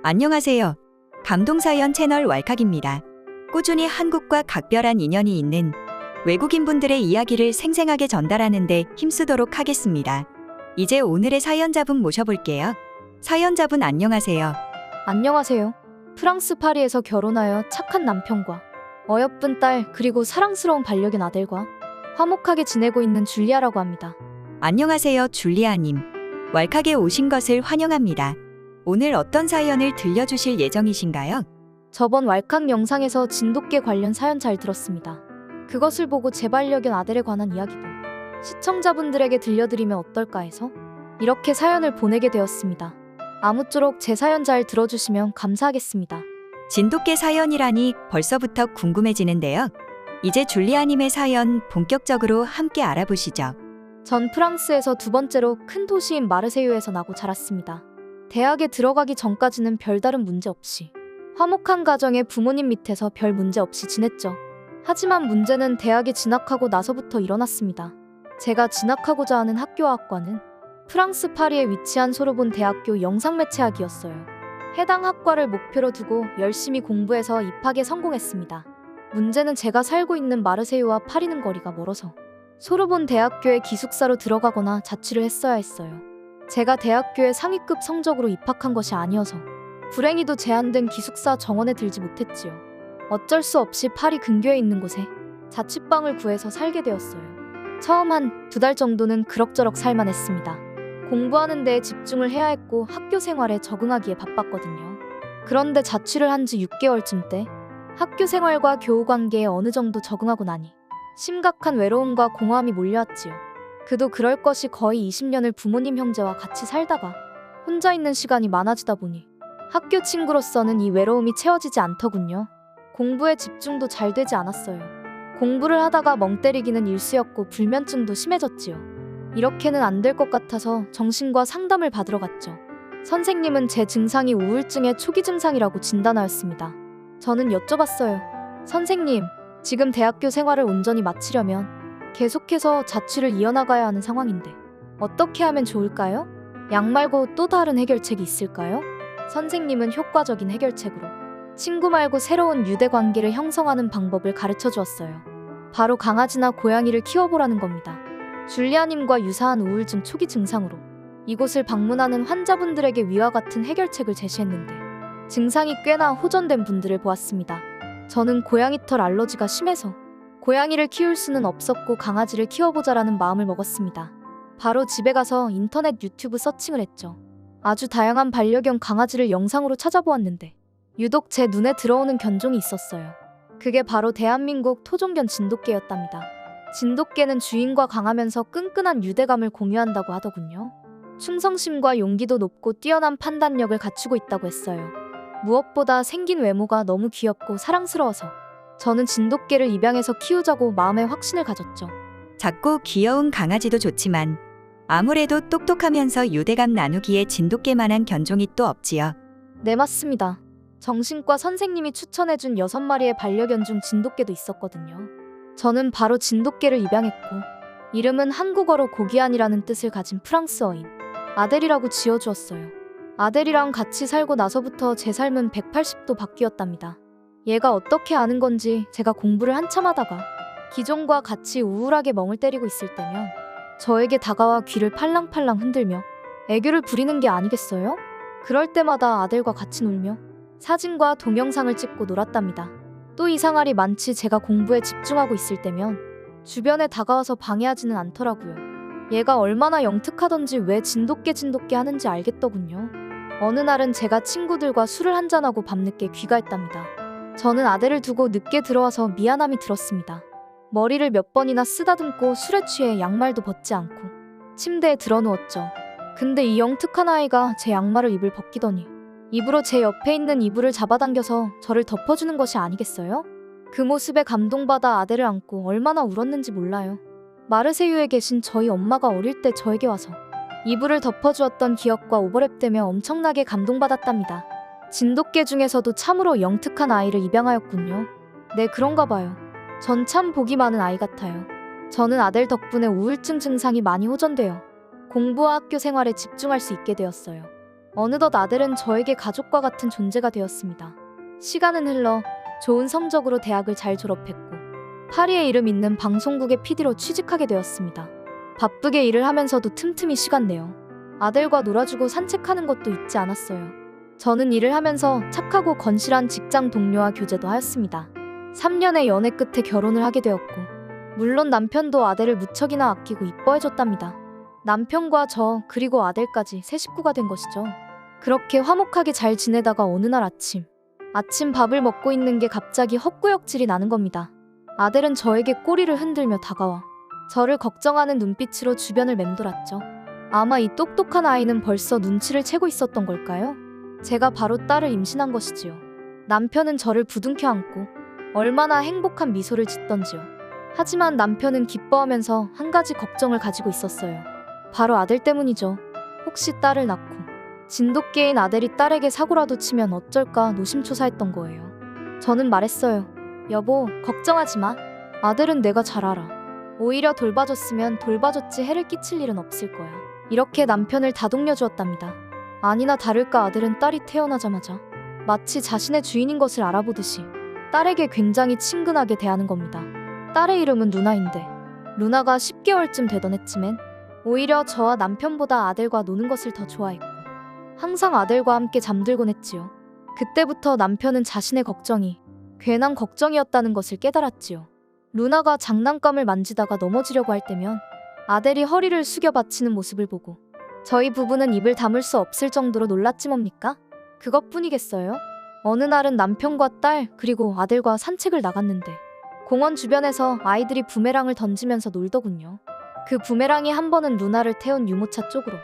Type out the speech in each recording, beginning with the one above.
안녕하세요. 감동사연 채널 왈칵입니다. 꾸준히 한국과 각별한 인연이 있는 외국인분들의 이야기를 생생하게 전달하는 데 힘쓰도록 하겠습니다. 이제 오늘의 사연자분 모셔볼게요. 사연자분 안녕하세요. 안녕하세요. 프랑스 파리에서 결혼하여 착한 남편과 어여쁜 딸 그리고 사랑스러운 반려견 아델과 화목하게 지내고 있는 줄리아라고 합니다. 안녕하세요, 줄리아님. 왈칵에 오신 것을 환영합니다. 오늘 어떤 사연을 들려주실 예정이신가요? 저번 왈칵 영상에서 진돗개 관련 사연 잘 들었습니다. 그것을 보고 제 반려견 아델에 관한 이야기도 시청자분들에게 들려드리면 어떨까 해서 이렇게 사연을 보내게 되었습니다. 아무쪼록 제 사연 잘 들어주시면 감사하겠습니다. 진돗개 사연이라니 벌써부터 궁금해지는데요. 이제 줄리아님의 사연 본격적으로 함께 알아보시죠. 전 프랑스에서 두 번째로 큰 도시인 마르세유에서 나고 자랐습니다. 대학에 들어가기 전까지는 별다른 문제 없이 화목한 가정의 부모님 밑에서 별 문제 없이 지냈죠. 하지만 문제는 대학에 진학하고 나서부터 일어났습니다. 제가 진학하고자 하는 학교학과는 프랑스 파리에 위치한 소르본 대학교 영상매체학이었어요. 해당 학과를 목표로 두고 열심히 공부해서 입학에 성공했습니다. 문제는 제가 살고 있는 마르세유와 파리는 거리가 멀어서 소르본 대학교에 기숙사로 들어가거나 자취를 했어야 했어요. 제가 대학교에 상위급 성적으로 입학한 것이 아니어서 불행히도 제한된 기숙사 정원에 들지 못했지요. 어쩔 수 없이 파리 근교에 있는 곳에 자취방을 구해서 살게 되었어요. 처음 한 2달 정도는 그럭저럭 살만했습니다. 공부하는 데에 집중을 해야 했고 학교 생활에 적응하기에 바빴거든요. 그런데 자취를 한 지 6개월쯤 때 학교 생활과 교우 관계에 어느 정도 적응하고 나니 심각한 외로움과 공허함이 몰려왔지요. 그도 그럴 것이 거의 20년을 부모님 형제와 같이 살다가 혼자 있는 시간이 많아지다 보니 학교 친구로서는 이 외로움이 채워지지 않더군요. 공부에 집중도 잘 되지 않았어요. 공부를 하다가 멍 때리기는 일쑤였고 불면증도 심해졌지요. 이렇게는 안 될 것 같아서 정신과 상담을 받으러 갔죠. 선생님은 제 증상이 우울증의 초기 증상이라고 진단하였습니다. 저는 여쭤봤어요. 선생님, 지금 대학교 생활을 온전히 마치려면 계속해서 자취를 이어나가야 하는 상황인데 어떻게 하면 좋을까요? 약 말고 또 다른 해결책이 있을까요? 선생님은 효과적인 해결책으로 친구 말고 새로운 유대 관계를 형성하는 방법을 가르쳐 주었어요. 바로 강아지나 고양이를 키워보라는 겁니다. 줄리아님과 유사한 우울증 초기 증상으로 이곳을 방문하는 환자분들에게 위와 같은 해결책을 제시했는데 증상이 꽤나 호전된 분들을 보았습니다. 저는 고양이 털 알러지가 심해서 고양이를 키울 수는 없었고 강아지를 키워보자라는 마음을 먹었습니다. 바로 집에 가서 인터넷 유튜브 서칭을 했죠. 아주 다양한 반려견 강아지를 영상으로 찾아보았는데 유독 제 눈에 들어오는 견종이 있었어요. 그게 바로 대한민국 토종견 진돗개였답니다. 진돗개는 주인과 강하면서 끈끈한 유대감을 공유한다고 하더군요. 충성심과 용기도 높고 뛰어난 판단력을 갖추고 있다고 했어요. 무엇보다 생긴 외모가 너무 귀엽고 사랑스러워서 저는 진돗개를 입양해서 키우자고 마음에 확신을 가졌죠. 작고 귀여운 강아지도 좋지만 아무래도 똑똑하면서 유대감 나누기에 진돗개만한 견종이 또 없지요. 네, 맞습니다. 정신과 선생님이 추천해준 6마리의 반려견 중 진돗개도 있었거든요. 저는 바로 진돗개를 입양했고 이름은 한국어로 고귀한이라는 뜻을 가진 프랑스어인 아델이라고 지어주었어요. 아델이랑 같이 살고 나서부터 제 삶은 180도 바뀌었답니다. 얘가 어떻게 아는 건지 제가 공부를 한참 하다가 기종과 같이 우울하게 멍을 때리고 있을 때면 저에게 다가와 귀를 팔랑팔랑 흔들며 애교를 부리는 게 아니겠어요? 그럴 때마다 아델과 같이 놀며 사진과 동영상을 찍고 놀았답니다. 또 이상할이 많지 제가 공부에 집중하고 있을 때면 주변에 다가와서 방해하지는 않더라고요. 얘가 얼마나 영특하던지 왜 진돗개 하는지 알겠더군요. 어느 날은 제가 친구들과 술을 한잔하고 밤늦게 귀가했답니다. 저는 아델을 두고 늦게 들어와서 미안함이 들었습니다. 머리를 몇 번이나 쓰다듬고 술에 취해 양말도 벗지 않고 침대에 들어누웠죠. 근데 이 영특한 아이가 제 양말을 입을 벗기더니 입으로 제 옆에 있는 이불을 잡아당겨서 저를 덮어주는 것이 아니겠어요? 그 모습에 감동받아 아델을 안고 얼마나 울었는지 몰라요. 마르세유에 계신 저희 엄마가 어릴 때 저에게 와서 이불을 덮어주었던 기억과 오버랩되며 엄청나게 감동받았답니다. 진돗개 중에서도 참으로 영특한 아이를 입양하였군요. 네, 그런가 봐요. 전 참 복이 많은 아이 같아요. 저는 아델 덕분에 우울증 증상이 많이 호전되어 공부와 학교 생활에 집중할 수 있게 되었어요. 어느덧 아델은 저에게 가족과 같은 존재가 되었습니다. 시간은 흘러 좋은 성적으로 대학을 잘 졸업했고 파리에 이름 있는 방송국의 PD로 취직하게 되었습니다. 바쁘게 일을 하면서도 틈틈이 시간 내요 아델과 놀아주고 산책하는 것도 잊지 않았어요. 저는 일을 하면서 착하고 건실한 직장 동료와 교제도 하였습니다. 3년의 연애 끝에 결혼을 하게 되었고 물론 남편도 아델을 무척이나 아끼고 이뻐해줬답니다. 남편과 저 그리고 아델까지 새 식구가 된 것이죠. 그렇게 화목하게 잘 지내다가 어느 날 아침 밥을 먹고 있는 게 갑자기 헛구역질이 나는 겁니다. 아델은 저에게 꼬리를 흔들며 다가와 저를 걱정하는 눈빛으로 주변을 맴돌았죠. 아마 이 똑똑한 아이는 벌써 눈치를 채고 있었던 걸까요? 제가 바로 딸을 임신한 것이지요. 남편은 저를 부둥켜 안고 얼마나 행복한 미소를 짓던지요. 하지만 남편은 기뻐하면서 한 가지 걱정을 가지고 있었어요. 바로 아델 때문이죠. 혹시 딸을 낳고 진돗개인 아델이 딸에게 사고라도 치면 어쩔까 노심초사했던 거예요. 저는 말했어요. 여보, 걱정하지 마. 아델은 내가 잘 알아. 오히려 돌봐줬으면 돌봐줬지 해를 끼칠 일은 없을 거야. 이렇게 남편을 다독여 주었답니다. 아니나 다를까 아델은 딸이 태어나자마자 마치 자신의 주인인 것을 알아보듯이 딸에게 굉장히 친근하게 대하는 겁니다. 딸의 이름은 루나인데 루나가 10개월쯤 되던 해쯤엔 오히려 저와 남편보다 아델과 노는 것을 더 좋아했고 항상 아델과 함께 잠들곤 했지요. 그때부터 남편은 자신의 걱정이 괜한 걱정이었다는 것을 깨달았지요. 루나가 장난감을 만지다가 넘어지려고 할 때면 아델이 허리를 숙여 받치는 모습을 보고 저희 부부는 입을 다물 수 없을 정도로 놀랐지 뭡니까? 그것뿐이겠어요? 어느 날은 남편과 딸 그리고 아델과 산책을 나갔는데 공원 주변에서 아이들이 부메랑을 던지면서 놀더군요. 그 부메랑이 한 번은 루나를 태운 유모차 쪽으로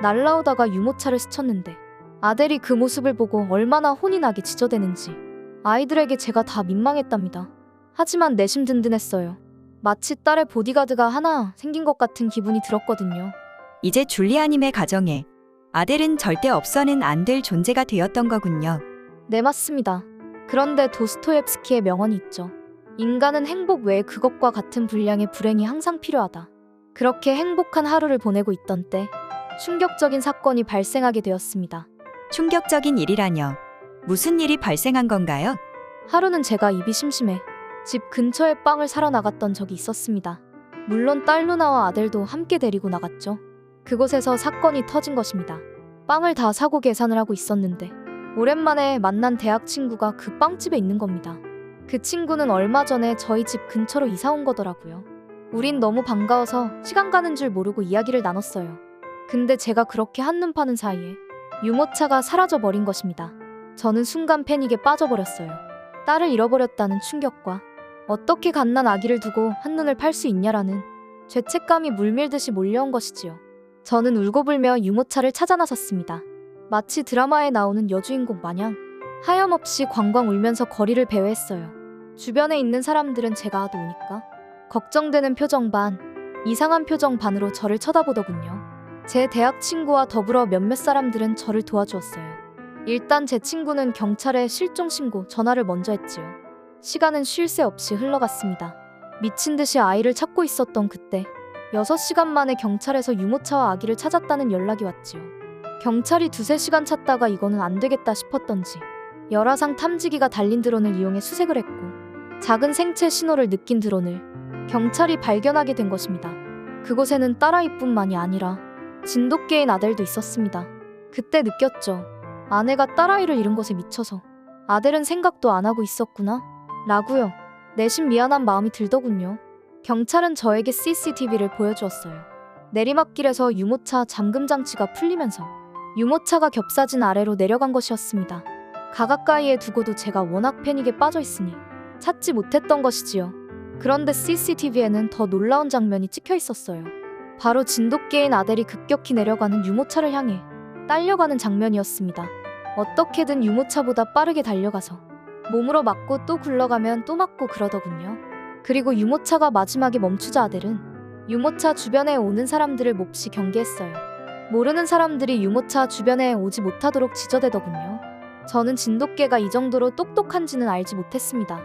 날라오다가 유모차를 스쳤는데 아델이 그 모습을 보고 얼마나 혼이 나게 지저대는지 아이들에게 제가 다 민망했답니다. 하지만 내심 든든했어요. 마치 딸의 보디가드가 하나 생긴 것 같은 기분이 들었거든요. 이제 줄리아님의 가정에 아델은 절대 없어는 안 될 존재가 되었던 거군요. 네, 맞습니다. 그런데 도스토옙스키의 명언이 있죠. 인간은 행복 외에 그것과 같은 분량의 불행이 항상 필요하다. 그렇게 행복한 하루를 보내고 있던 때 충격적인 사건이 발생하게 되었습니다. 충격적인 일이라뇨. 무슨 일이 발생한 건가요? 하루는 제가 입이 심심해 집 근처에 빵을 사러 나갔던 적이 있었습니다. 물론 딸 루나와 아델도 함께 데리고 나갔죠. 그곳에서 사건이 터진 것입니다. 빵을 다 사고 계산을 하고 있었는데 오랜만에 만난 대학 친구가 그 빵집에 있는 겁니다. 그 친구는 얼마 전에 저희 집 근처로 이사 온 거더라고요. 우린 너무 반가워서 시간 가는 줄 모르고 이야기를 나눴어요. 근데 제가 그렇게 한눈 파는 사이에 유모차가 사라져 버린 것입니다. 저는 순간 패닉에 빠져버렸어요. 딸을 잃어버렸다는 충격과 어떻게 갓난 아기를 두고 한눈을 팔 수 있냐라는 죄책감이 물밀듯이 몰려온 것이지요. 저는 울고불며 유모차를 찾아 나섰습니다. 마치 드라마에 나오는 여주인공 마냥 하염없이 광광 울면서 거리를 배회했어요. 주변에 있는 사람들은 제가 하도 우니까 걱정되는 표정 반, 이상한 표정 반으로 저를 쳐다보더군요. 제 대학 친구와 더불어 몇몇 사람들은 저를 도와주었어요. 일단 제 친구는 경찰에 실종 신고 전화를 먼저 했지요. 시간은 쉴 새 없이 흘러갔습니다. 미친 듯이 아이를 찾고 있었던 그때 6시간 만에 경찰에서 유모차와 아기를 찾았다는 연락이 왔지요. 경찰이 2~3시간 찾다가 이거는 안 되겠다 싶었던지 열화상 탐지기가 달린 드론을 이용해 수색을 했고 작은 생체 신호를 느낀 드론을 경찰이 발견하게 된 것입니다. 그곳에는 딸아이뿐만이 아니라 진돗개인 아델도 있었습니다. 그때 느꼈죠. 아내가 딸아이를 잃은 것에 미쳐서 아델은 생각도 안 하고 있었구나 라고요. 내심 미안한 마음이 들더군요. 경찰은 저에게 CCTV를 보여주었어요. 내리막길에서 유모차 잠금 장치가 풀리면서 유모차가 겹사진 아래로 내려간 것이었습니다. 가까이에 두고도 제가 워낙 패닉에 빠져 있으니 찾지 못했던 것이지요. 그런데 CCTV에는 더 놀라운 장면이 찍혀 있었어요. 바로 진돗개인 아델이 급격히 내려가는 유모차를 향해 딸려가는 장면이었습니다. 어떻게든 유모차보다 빠르게 달려가서 몸으로 맞고 또 굴러가면 또 맞고 그러더군요. 그리고 유모차가 마지막에 멈추자 아델은 유모차 주변에 오는 사람들을 몹시 경계했어요. 모르는 사람들이 유모차 주변에 오지 못하도록 지저대더군요. 저는 진돗개가 이 정도로 똑똑한지는 알지 못했습니다.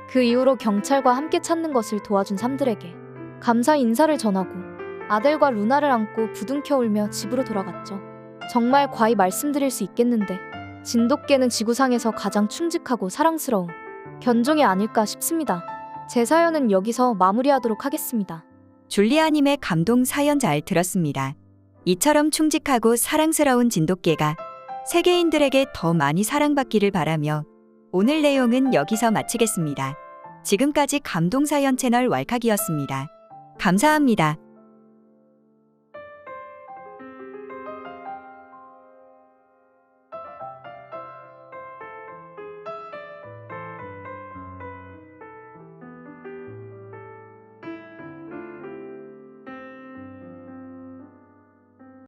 그 이후로 경찰과 함께 찾는 것을 도와준 사람들에게 감사 인사를 전하고 아델과 루나를 안고 부둥켜 울며 집으로 돌아갔죠. 정말 과히 말씀드릴 수 있겠는데 진돗개는 지구상에서 가장 충직하고 사랑스러운 견종이 아닐까 싶습니다. 제 사연은 여기서 마무리하도록 하겠습니다. 줄리아님의 감동 사연 잘 들었습니다. 이처럼 충직하고 사랑스러운 진돗개가 세계인들에게 더 많이 사랑받기를 바라며 오늘 내용은 여기서 마치겠습니다. 지금까지 감동사연 채널 왈칵이었습니다. 감사합니다.